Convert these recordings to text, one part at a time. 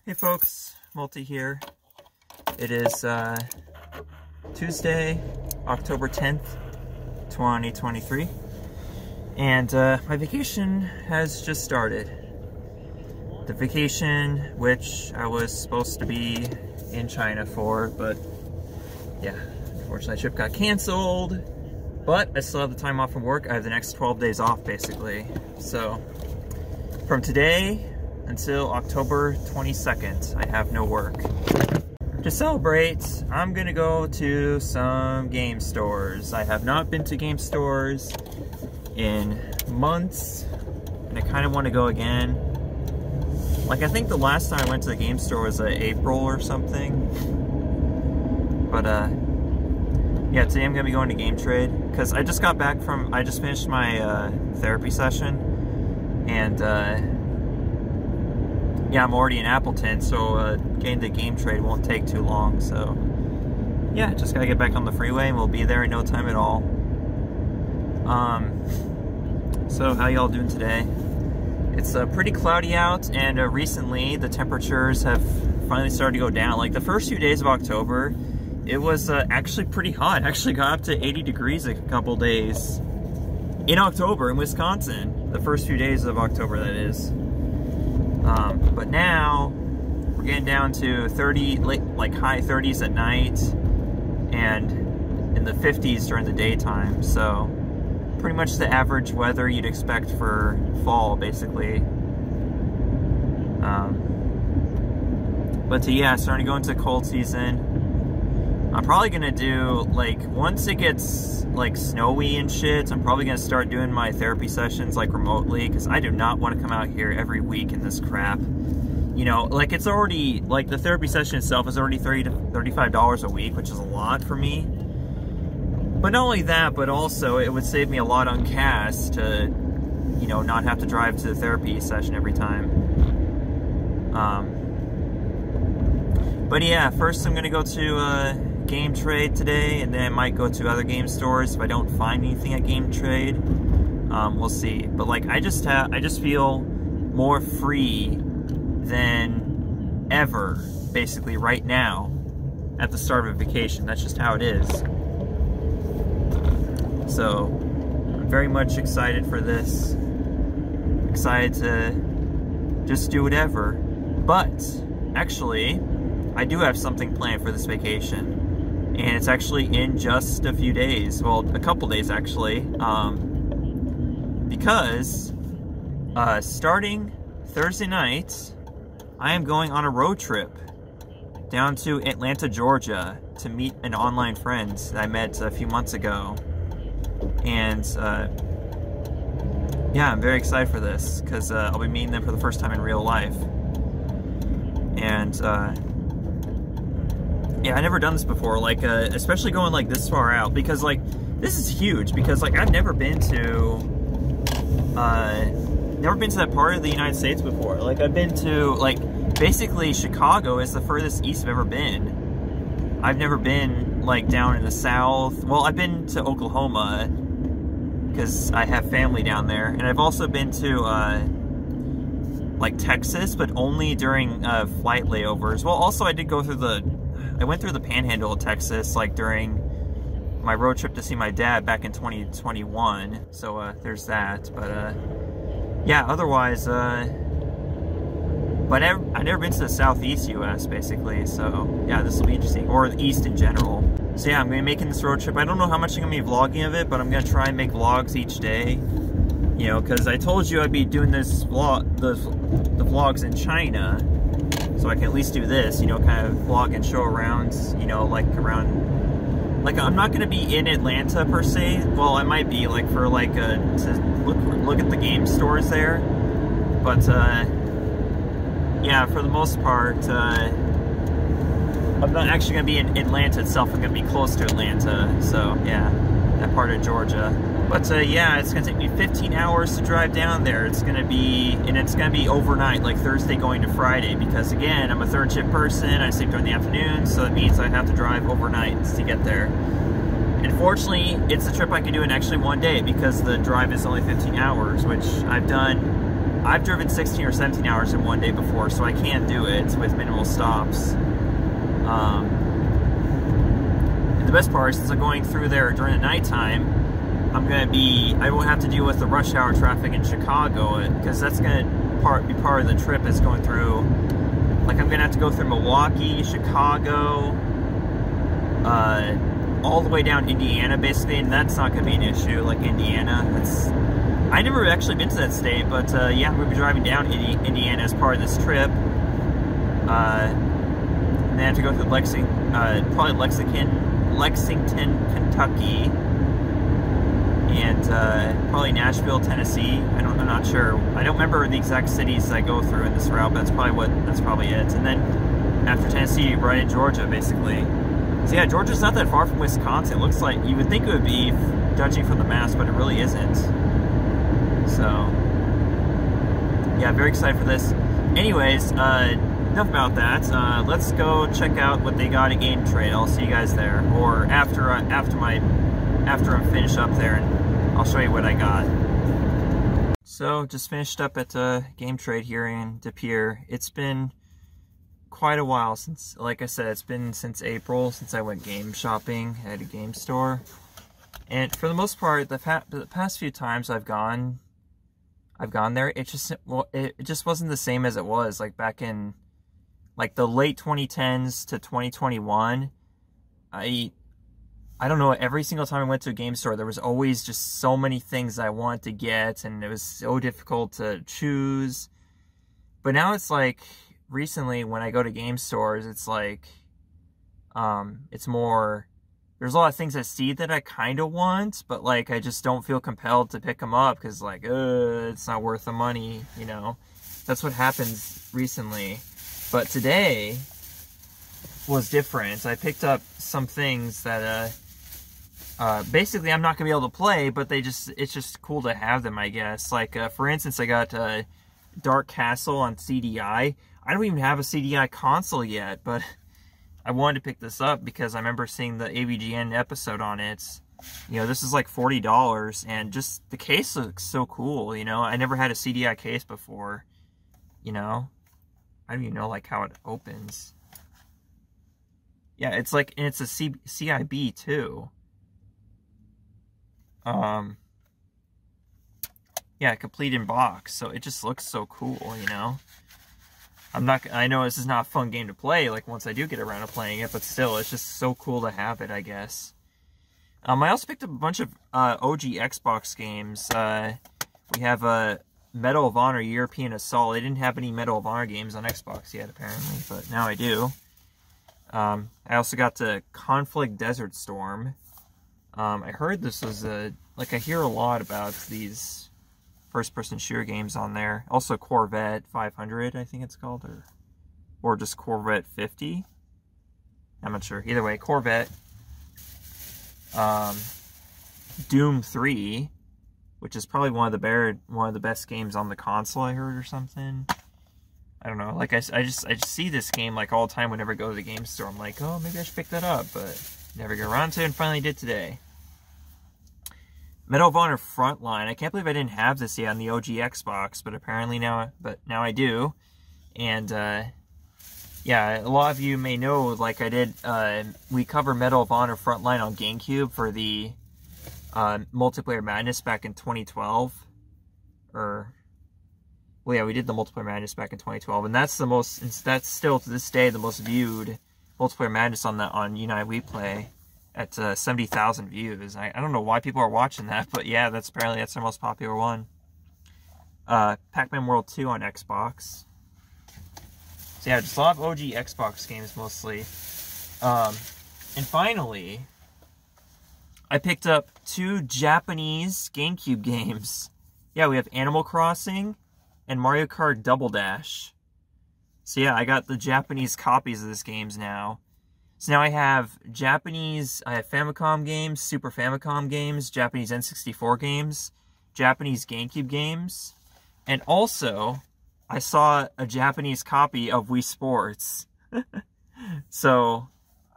Hey folks, Multi here. It is Tuesday, October 10th, 2023, and my vacation has just started. The vacation which I was supposed to be in China for, but yeah, unfortunately the trip got canceled, but I still have the time off from work. I have the next 12 days off basically. So from today until October 22nd, I have no work. To celebrate, I'm gonna go to some game stores. I have not been to game stores in months, and I kind of want to go again. Like, I think the last time I went to the game store was April or something. But yeah, today I'm gonna be going to Game Trade, because I just got back from, I just finished my therapy session, and yeah, I'm already in Appleton, so getting to Game Trade won't take too long, so yeah, just gotta get back on the freeway and we'll be there in no time at all. So how y'all doing today? It's pretty cloudy out, and recently the temperatures have finally started to go down. Like the first few days of October, it was actually pretty hot. It actually got up to 80 degrees a couple days in October in Wisconsin. The first few days of October, that is. But now we're getting down to 30, like high 30s at night, and in the 50s during the daytime. So pretty much the average weather you'd expect for fall, basically. But yeah, starting to go into cold season. I'm probably gonna do, like, once it gets like snowy and shit, I'm probably gonna start doing my therapy sessions like remotely, because I do not want to come out here every week in this crap. You know, like, it's already, like, the therapy session itself is already $30 to $35 a week, which is a lot for me. But not only that, but also it would save me a lot on gas to, you know, not have to drive to the therapy session every time. But yeah, first I'm gonna go to Game Trade today, and then I might go to other game stores if I don't find anything at Game Trade. We'll see. But like, I just feel more free than ever, basically, right now at the start of a vacation. That's just how it is. So I'm very much excited for this. Excited to just do whatever. But actually, I do have something planned for this vacation, and it's actually in just a few days. Well, a couple days actually, because starting Thursday night, I am going on a road trip down to Atlanta, Georgia, to meet an online friend that I met a few months ago. And yeah, I'm very excited for this, because I'll be meeting them for the first time in real life. And yeah, I've never done this before, like, especially going like this far out, because like, this is huge, because like, I've never been to that part of the United States before. Like, I've been to, like, basically Chicago is the furthest east I've ever been. I've never been, like, down in the south. Well, I've been to Oklahoma, because I have family down there, and I've also been to, like, Texas, but only during flight layovers. Well, also I did go through I went through the panhandle of Texas, like, during my road trip to see my dad back in 2021, so there's that. But yeah, otherwise, but I've never been to the southeast US, basically, so yeah, this will be interesting, or the east in general. So yeah, I'm going to be making this road trip. I don't know how much I'm going to be vlogging of it, but I'm going to try and make vlogs each day, you know, because I told you I'd be doing this vlog, the vlogs in China, so I can at least do this, you know, kind of vlog and show around, you know, like around, like, I'm not going to be in Atlanta per se. Well, I might be, like, for like to look at the game stores there, but yeah, for the most part, I'm not actually going to be in Atlanta itself. I'm going to be close to Atlanta, so yeah, that part of Georgia. But yeah, it's going to take me 15 hours to drive down there. It's going to be overnight, like Thursday going to Friday, because again, I'm a third shift person. I sleep during the afternoon, so that means I have to drive overnight to get there. And fortunately, it's a trip I can do in actually one day, because the drive is only 15 hours, which I've done I've driven 16 or 17 hours in one day before, so I can't do it with minimal stops. And the best part is, since I'm going through there during the nighttime, I won't have to deal with the rush hour traffic in Chicago, because that's going to be part of the trip, is going through, like, I'm going to have to go through Milwaukee, Chicago, all the way down Indiana, basically, and that's not going to be an issue. Like, Indiana, I never actually been to that state, but yeah, I'm going to be driving down Indiana as part of this trip. And then I have to go through probably Lexington, Kentucky, and probably Nashville, Tennessee. I'm not sure. I don't remember the exact cities I go through in this route, but that's probably it. And then after Tennessee, right in Georgia, basically. So yeah, Georgia's not that far from Wisconsin. It looks like, you would think it would be, judging from the maps, but it really isn't. So yeah, very excited for this. Anyways, enough about that. Let's go check out what they got at Game Trade. I'll see you guys there, or after I'm finished up there, and I'll show you what I got. So just finished up at Game Trade here in De Pere. It's been quite a while since, like I said, it's been since April since I went game shopping at a game store. And for the most part, the past few times I've gone there, it just wasn't the same as it was like back in like the late 2010s to 2021. I don't know, every single time I went to a game store, there was always just so many things I wanted to get, and it was so difficult to choose. But now it's like, recently when I go to game stores, it's like, it's more, there's a lot of things I see that I kind of want, but like I just don't feel compelled to pick them up because like, it's not worth the money, you know. That's what happens recently. But today was different. I picked up some things that basically I'm not gonna be able to play, but it's just cool to have them, I guess. Like for instance, I got Dark Castle on CDI. I don't even have a CDI console yet, but I wanted to pick this up because I remember seeing the AVGN episode on it. You know, this is like $40, and just the case looks so cool, you know. I never had a CDI case before, you know. I don't even know like how it opens. Yeah, it's like, and it's a CIB too. Yeah, complete in box, so it just looks so cool, you know. I know this is not a fun game to play, like, once I do get around to playing it, but still, it's just so cool to have it, I guess. I also picked up a bunch of OG Xbox games. We have Medal of Honor European Assault. They didn't have any Medal of Honor games on Xbox yet, apparently, but now I do. I also got the Conflict Desert Storm. I heard this was like, I hear a lot about these first-person shooter games on there. Also Corvette 500, I think it's called, or just Corvette 50. I'm not sure. Either way, Corvette. Doom 3, which is probably one of the best games on the console, I heard, or something. I don't know. Like I just see this game like all the time whenever I go to the game store. I'm like, oh, maybe I should pick that up, but never get around to it, and finally did today. Medal of Honor Frontline. I can't believe I didn't have this yet on the OG Xbox, but apparently now I do. And yeah, a lot of you may know, like I did, we covered Medal of Honor Frontline on GameCube for the Multiplayer Madness back in 2012. Well, yeah, we did the Multiplayer Madness back in 2012, and that's still to this day the most viewed Multiplayer Madness on United We Play. At 70,000 views. I don't know why people are watching that, but yeah, that's their most popular one. Pac-Man World 2 on Xbox. So yeah, just a lot of OG Xbox games mostly. And finally, I picked up 2 Japanese GameCube games. Yeah, we have Animal Crossing and Mario Kart Double Dash. So yeah, I got the Japanese copies of these games now. So now I have Famicom games, Super Famicom games, Japanese N64 games, Japanese GameCube games, and also I saw a Japanese copy of Wii Sports. So,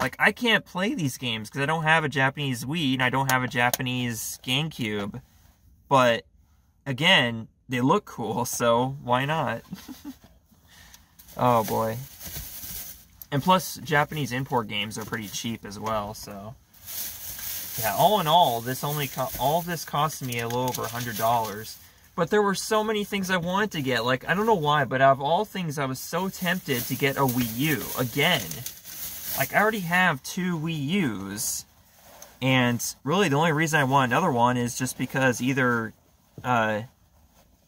like, I can't play these games because I don't have a Japanese Wii and I don't have a Japanese GameCube. But, again, they look cool, so why not? Oh boy. And plus, Japanese import games are pretty cheap as well, so... Yeah, all in all, all this cost me a little over $100. But there were so many things I wanted to get. Like, I don't know why, but out of all things, I was so tempted to get a Wii U again. Like, I already have 2 Wii U's. And really, the only reason I want another one is just because either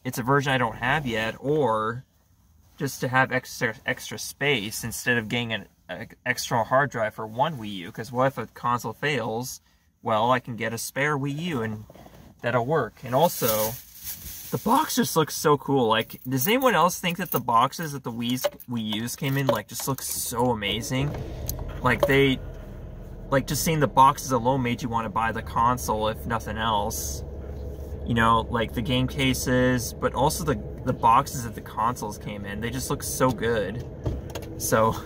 it's a version I don't have yet, or just to have extra space instead of getting an extra hard drive for one Wii U. Because what if a console fails? Well, I can get a spare Wii U and that'll work. And also, the box just looks so cool. Like, does anyone else think that the boxes that the Wii U's came in, like, just look so amazing? Like, just seeing the boxes alone made you want to buy the console, if nothing else. You know, like the game cases, but also the boxes that the consoles came in. They just look so good. So,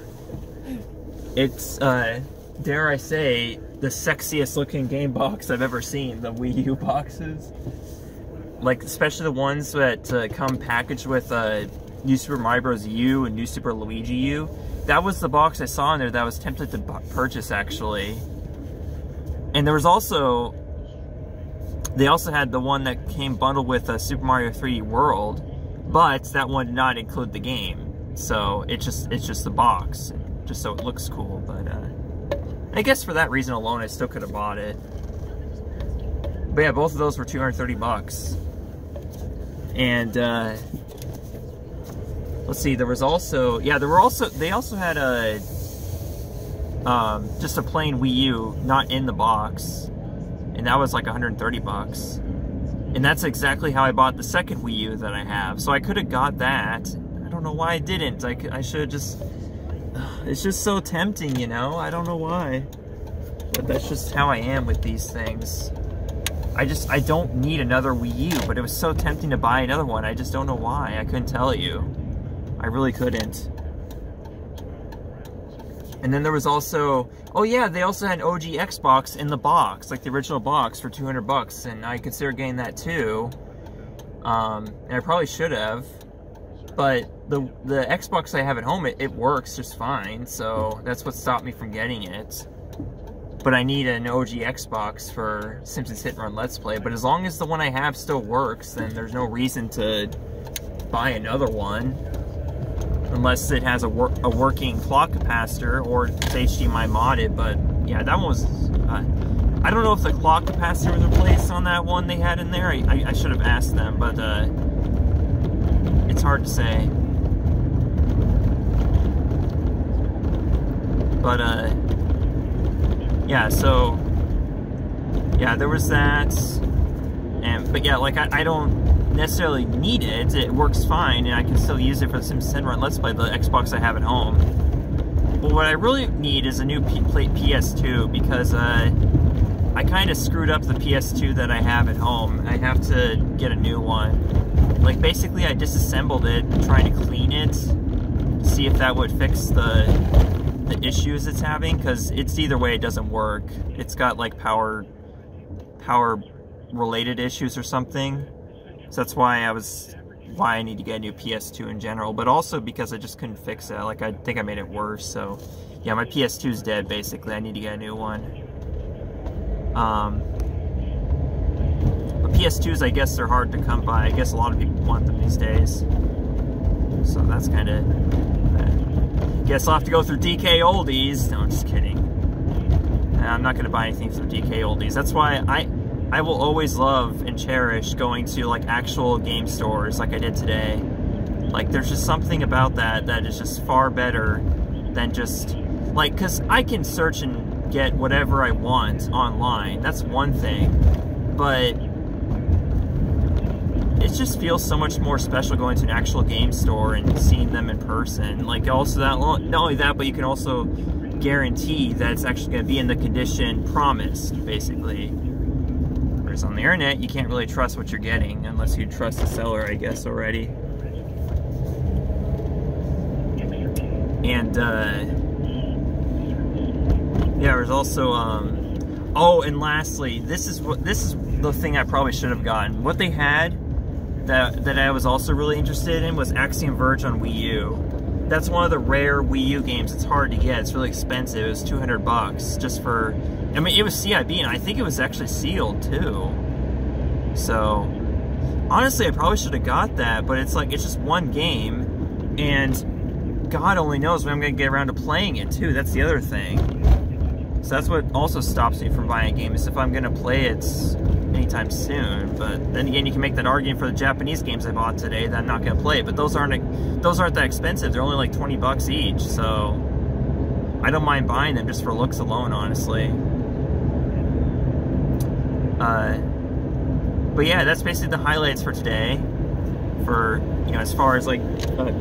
it's, dare I say, the sexiest looking game box I've ever seen, the Wii U boxes. Like, especially the ones that come packaged with New Super Mario Bros. U and New Super Luigi U. That was the box I saw in there that I was tempted to purchase, actually. And there was also... They also had the one that came bundled with Super Mario 3D World, but that one did not include the game. So, it's just the box, just so it looks cool, but... I guess for that reason alone, I still could have bought it. But yeah, both of those were $230. And, let's see, there was also... Yeah, they also had a... just a plain Wii U, not in the box. And that was like $130. And that's exactly how I bought the second Wii U that I have. So I could have got that. I don't know why I didn't. I should have just... It's just so tempting, you know? I don't know why. But that's just how I am with these things. I don't need another Wii U, but it was so tempting to buy another one. I just don't know why. I couldn't tell you. I really couldn't. And then there was also... Oh yeah, they also had an OG Xbox in the box. Like the original box for $200. And I considered getting that too. And I probably should have. But the Xbox I have at home, it works just fine, so that's what stopped me from getting it. But I need an OG Xbox for Simpsons Hit and Run Let's Play, but as long as the one I have still works, then there's no reason to buy another one. Unless it has a working clock capacitor, or it's HDMI modded, but yeah, that one was... I don't know if the clock capacitor was replaced on that one they had in there. I should have asked them, but... It's hard to say. But, yeah, so, yeah, there was that, but yeah, like, I don't necessarily need it. It works fine, and I can still use it for the Simpsons Hit and Run Let's Play, the Xbox I have at home. But what I really need is a new PS2, because, I kind of screwed up the PS2 that I have at home. I have to get a new one. Like, basically, I disassembled it, trying to clean it, to see if that would fix the issues it's having, because it's either way, it doesn't work. It's got, like, power-related issues or something. So that's why I need to get a new PS2 in general, but also because I just couldn't fix it. Like, I think I made it worse, so... Yeah, my PS2's dead, basically. I need to get a new one. But PS2s, I guess, they're hard to come by. I guess a lot of people want them these days. So that's kind of... Guess I'll have to go through DK Oldies. No, I'm just kidding. I'm not going to buy anything through DK Oldies. That's why I will always love and cherish going to, like, actual game stores like I did today. Like, there's just something about that is just far better than just... Like, because I can search and get whatever I want online. That's one thing. But it just feels so much more special going to an actual game store and seeing them in person. Like, also that, not only that, but you can also guarantee that it's actually going to be in the condition promised, basically. Whereas on the internet, you can't really trust what you're getting unless you trust the seller, I guess, already. And, yeah, there's also, oh, and lastly, this is the thing I probably should have gotten. What they had that I was also really interested in was Axiom Verge on Wii U. That's one of the rare Wii U games. It's hard to get. It's really expensive. It was $200 just for... I mean, it was CIB, and I think it was actually sealed, too. So, honestly, I probably should have got that, but it's like, it's just one game, and God only knows when I'm going to get around to playing it, too. That's the other thing. So that's what also stops me from buying a game, is if I'm going to play it anytime soon. But then again, you can make that argument for the Japanese games I bought today that I'm not going to play. But those aren't that expensive. They're only like 20 bucks each. So I don't mind buying them just for looks alone, honestly. But yeah, that's basically the highlights for today. For, you know, as far as like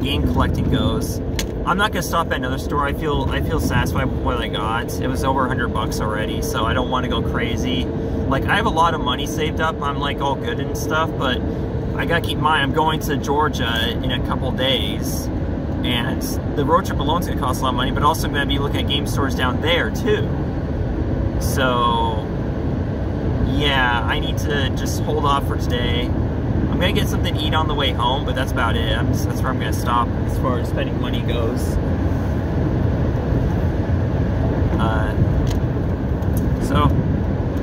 game collecting goes. I'm not gonna stop at another store. I feel satisfied with what I got. It was over 100 bucks already, so I don't want to go crazy. Like, I have a lot of money saved up. I'm like all good and stuff, but I gotta keep in mind I'm going to Georgia in a couple days, and the road trip alone is gonna cost a lot of money. But also I'm gonna be looking at game stores down there too. So yeah, I need to just hold off for today. I'm gonna get something to eat on the way home, but that's about it. That's where I'm gonna stop as far as spending money goes. So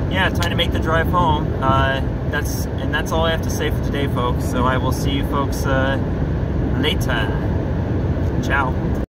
yeah, time to make the drive home. That's all I have to say for today, folks. So I will see you folks later. Ciao.